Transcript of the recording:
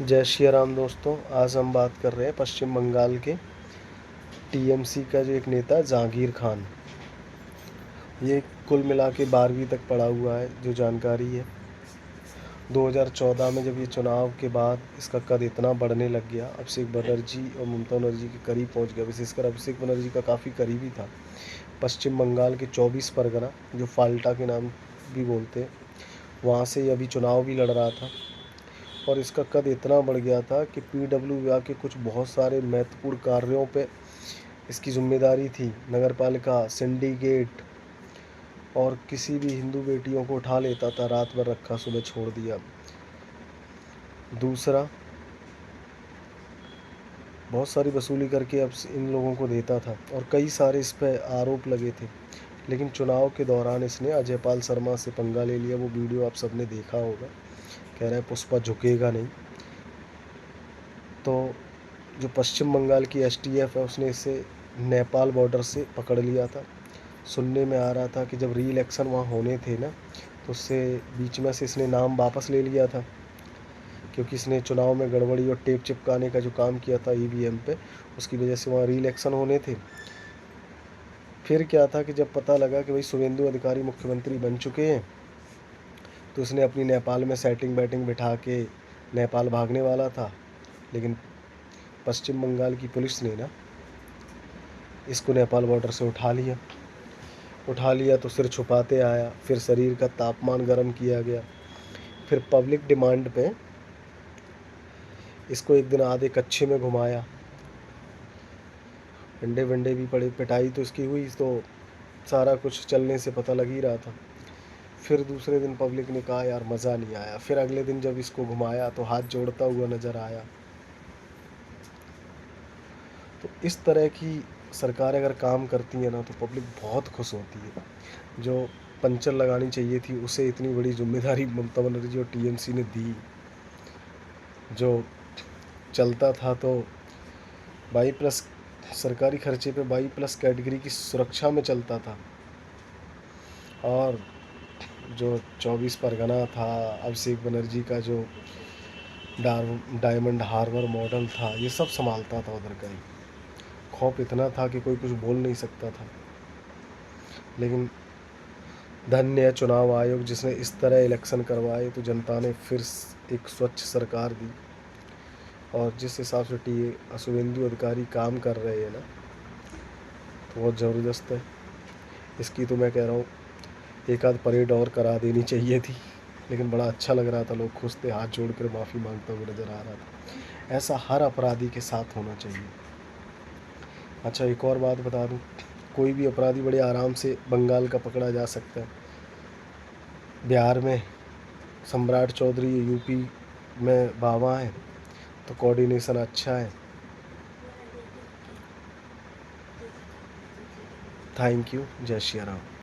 जय श्री राम दोस्तों। आज हम बात कर रहे हैं पश्चिम बंगाल के टीएमसी का जो एक नेता है जहांगीर खान। ये कुल मिला के 12वीं तक पढ़ा हुआ है, जो जानकारी है। 2014 में जब ये चुनाव के बाद इसका कद इतना बढ़ने लग गया, अभिषेक बनर्जी और ममता बनर्जी के करीब पहुंच गया। विशेषकर अभिषेक बनर्जी का काफ़ी करीबी था। पश्चिम बंगाल के 24 परगना, जो फाल्टा के नाम भी बोलते हैं, वहाँ से ये अभी चुनाव भी लड़ रहा था। और इसका कद इतना बढ़ गया था कि पीडब्ल्यूडी के कुछ बहुत सारे महत्वपूर्ण कार्यों पे इसकी जिम्मेदारी थी। नगर पालिका, सिंडिकेट, और किसी भी हिंदू बेटियों को उठा लेता था, रात भर रखा, सुबह छोड़ दिया। दूसरा, बहुत सारी वसूली करके अब इन लोगों को देता था और कई सारे इस पर आरोप लगे थे। लेकिन चुनाव के दौरान इसने अजयपाल शर्मा से पंगा ले लिया। वो वीडियो आप सबने देखा होगा। कह रहा है पुष्पा झुकेगा नहीं। तो जो पश्चिम बंगाल की एसटीएफ है, उसने इसे नेपाल बॉर्डर से पकड़ लिया था। सुनने में आ रहा था कि जब री इलेक्शन वहाँ होने थे ना, तो उससे बीच में से इसने नाम वापस ले लिया था, क्योंकि इसने चुनाव में गड़बड़ी और टेप चिपकाने का जो काम किया था ईवीएम पे, उसकी वजह से वहाँ री इलेक्शन होने थे। फिर क्या था कि जब पता लगा कि भाई शुवेंदु अधिकारी मुख्यमंत्री बन चुके हैं, तो इसने अपनी नेपाल में सेटिंग बैटिंग बिठा के नेपाल भागने वाला था। लेकिन पश्चिम बंगाल की पुलिस ने ना इसको नेपाल बॉर्डर से उठा लिया तो सिर छुपाते आया। फिर शरीर का तापमान गर्म किया गया। फिर पब्लिक डिमांड पे इसको एक दिन आधे कच्छे में घुमाया। अंडे वंडे भी पड़े, पिटाई तो इसकी हुई, तो सारा कुछ चलने से पता लग ही रहा था। फिर दूसरे दिन पब्लिक ने कहा यार मज़ा नहीं आया। फिर अगले दिन जब इसको घुमाया तो हाथ जोड़ता हुआ नज़र आया। तो इस तरह की सरकार अगर काम करती है ना, तो पब्लिक बहुत खुश होती है। जो पंचर लगानी चाहिए थी, उसे इतनी बड़ी जिम्मेदारी ममता बनर्जी और टीएमसी ने दी। जो चलता था तो 22+ सरकारी खर्चे पे 22+ कैटेगरी की सुरक्षा में चलता था। और जो 24 परगना था, अभिषेक बनर्जी का जो डायमंड हार्बर मॉडल था, ये सब संभालता था उधर का ही। खौफ इतना था कि कोई कुछ बोल नहीं सकता था। लेकिन धन्य है चुनाव आयोग, जिसने इस तरह इलेक्शन करवाए, तो जनता ने फिर एक स्वच्छ सरकार दी। और जिस हिसाब से शुवेंदु अधिकारी काम कर रहे हैं ना, तो बहुत ज़बरदस्त है। इसकी तो मैं कह रहा हूँ एक आध परेड और करा देनी चाहिए थी। लेकिन बड़ा अच्छा लग रहा था, लोग खुश थे, हाथ जोड़कर माफ़ी मांगता हुआ नज़र आ रहा था। ऐसा हर अपराधी के साथ होना चाहिए। अच्छा, एक और बात बता दूँ, कोई भी अपराधी बड़े आराम से बंगाल का पकड़ा जा सकता है। बिहार में सम्राट चौधरी, यूपी में बाबा है, तो कोऑर्डिनेशन अच्छा है। Thank you. जय श्री राम।